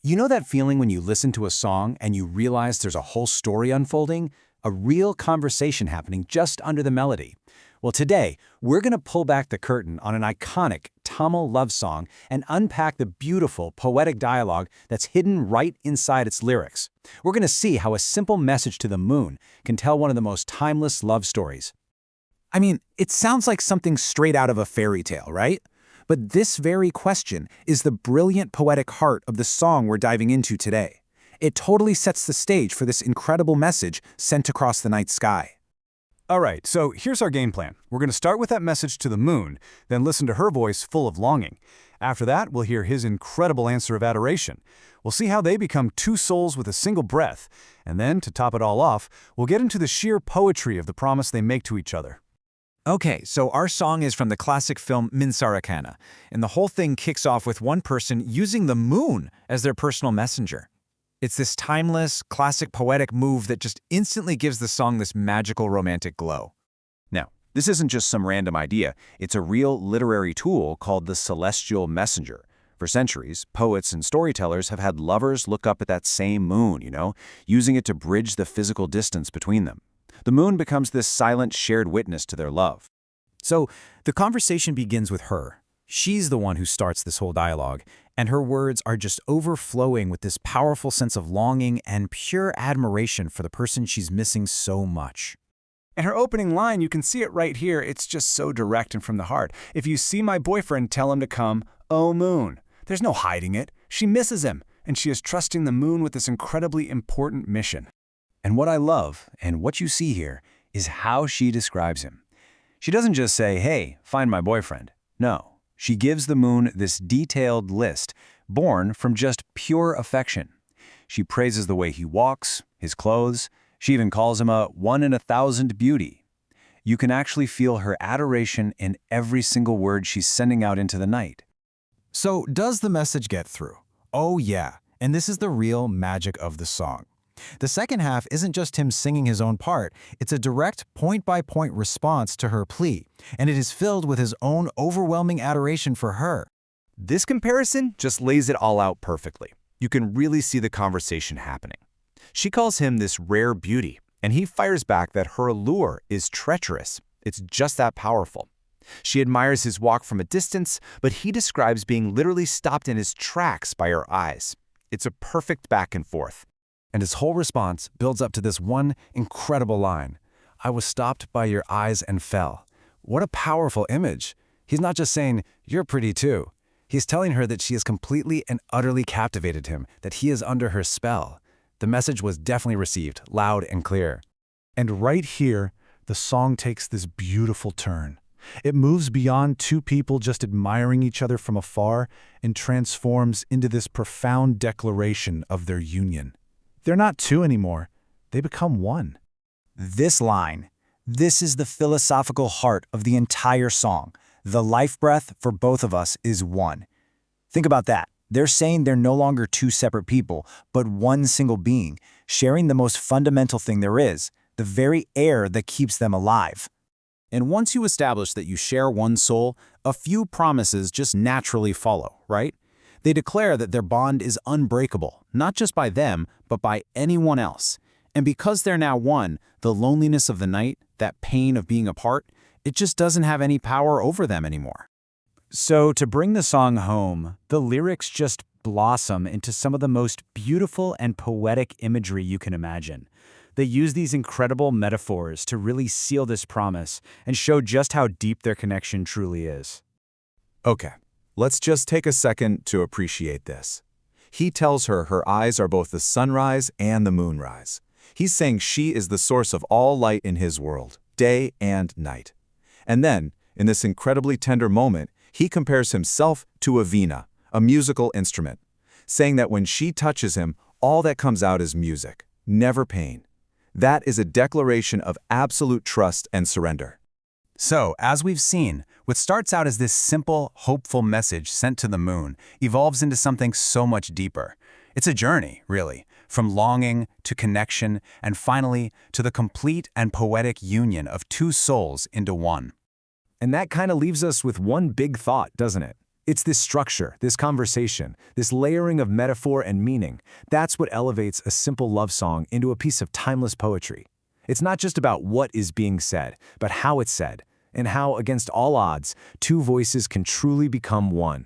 You know that feeling when you listen to a song and you realize there's a whole story unfolding? A real conversation happening just under the melody. Well, today, we're going to pull back the curtain on an iconic Tamil love song and unpack the beautiful, poetic dialogue that's hidden right inside its lyrics. We're going to see how a simple message to the moon can tell one of the most timeless love stories. I mean, it sounds like something straight out of a fairy tale, right? But this very question is the brilliant poetic heart of the song we're diving into today. It totally sets the stage for this incredible message sent across the night sky. All right, so here's our game plan. We're going to start with that message to the moon, then listen to her voice full of longing. After that, we'll hear his incredible answer of adoration. We'll see how they become two souls with a single breath. And then, to top it all off, we'll get into the sheer poetry of the promise they make to each other. Okay, so our song is from the classic film Minsara, Kanna, and the whole thing kicks off with one person using the moon as their personal messenger. It's this timeless, classic poetic move that just instantly gives the song this magical romantic glow. Now, this isn't just some random idea. It's a real literary tool called the celestial messenger. For centuries, poets and storytellers have had lovers look up at that same moon, using it to bridge the physical distance between them. The moon becomes this silent, shared witness to their love. So, the conversation begins with her. She's the one who starts this whole dialogue, and her words are just overflowing with this powerful sense of longing and pure admiration for the person she's missing so much. And her opening line, you can see it right here, it's just so direct and from the heart. If you see my boyfriend, tell him to come, oh moon. There's no hiding it. She misses him, and she is trusting the moon with this incredibly important mission. And what I love, and what you see here, is how she describes him. She doesn't just say, hey, find my boyfriend. No. She gives the moon this detailed list, born from just pure affection. She praises the way he walks, his clothes. She even calls him a 1 in 1,000 beauty. You can actually feel her adoration in every single word she's sending out into the night. So, does the message get through? Oh yeah, and this is the real magic of the song. The second half isn't just him singing his own part, it's a direct point-by-point response to her plea, and it is filled with his own overwhelming adoration for her. This comparison just lays it all out perfectly. You can really see the conversation happening. She calls him this rare beauty, and he fires back that her allure is treacherous. It's just that powerful. She admires his walk from a distance, but he describes being literally stopped in his tracks by her eyes. It's a perfect back and forth. And his whole response builds up to this one incredible line. I was stopped by your eyes and fell. What a powerful image. He's not just saying, you're pretty too. He's telling her that she has completely and utterly captivated him, that he is under her spell. The message was definitely received, loud and clear. And right here, the song takes this beautiful turn. It moves beyond two people just admiring each other from afar and transforms into this profound declaration of their union. They're not two anymore. They become one. This line, this is the philosophical heart of the entire song. The life breath for both of us is one. Think about that. They're saying they're no longer two separate people, but one single being, sharing the most fundamental thing there is, the very air that keeps them alive. And once you establish that you share one soul, a few promises just naturally follow, right? They declare that their bond is unbreakable, not just by them, but by anyone else. And because they're now one, the loneliness of the night, that pain of being apart, it just doesn't have any power over them anymore. So to bring the song home, the lyrics just blossom into some of the most beautiful and poetic imagery you can imagine. They use these incredible metaphors to really seal this promise and show just how deep their connection truly is. Okay. Let's just take a second to appreciate this. He tells her her eyes are both the sunrise and the moonrise. He's saying she is the source of all light in his world, day and night. And then, in this incredibly tender moment, he compares himself to a veena, a musical instrument, saying that when she touches him, all that comes out is music, never pain. That is a declaration of absolute trust and surrender. So, as we've seen, what starts out as this simple, hopeful message sent to the moon evolves into something so much deeper. It's a journey, really, from longing to connection and finally to the complete and poetic union of two souls into one. And that kind of leaves us with one big thought, doesn't it? It's this structure, this conversation, this layering of metaphor and meaning. That's what elevates a simple love song into a piece of timeless poetry. It's not just about what is being said, but how it's said, and how, against all odds, two voices can truly become one.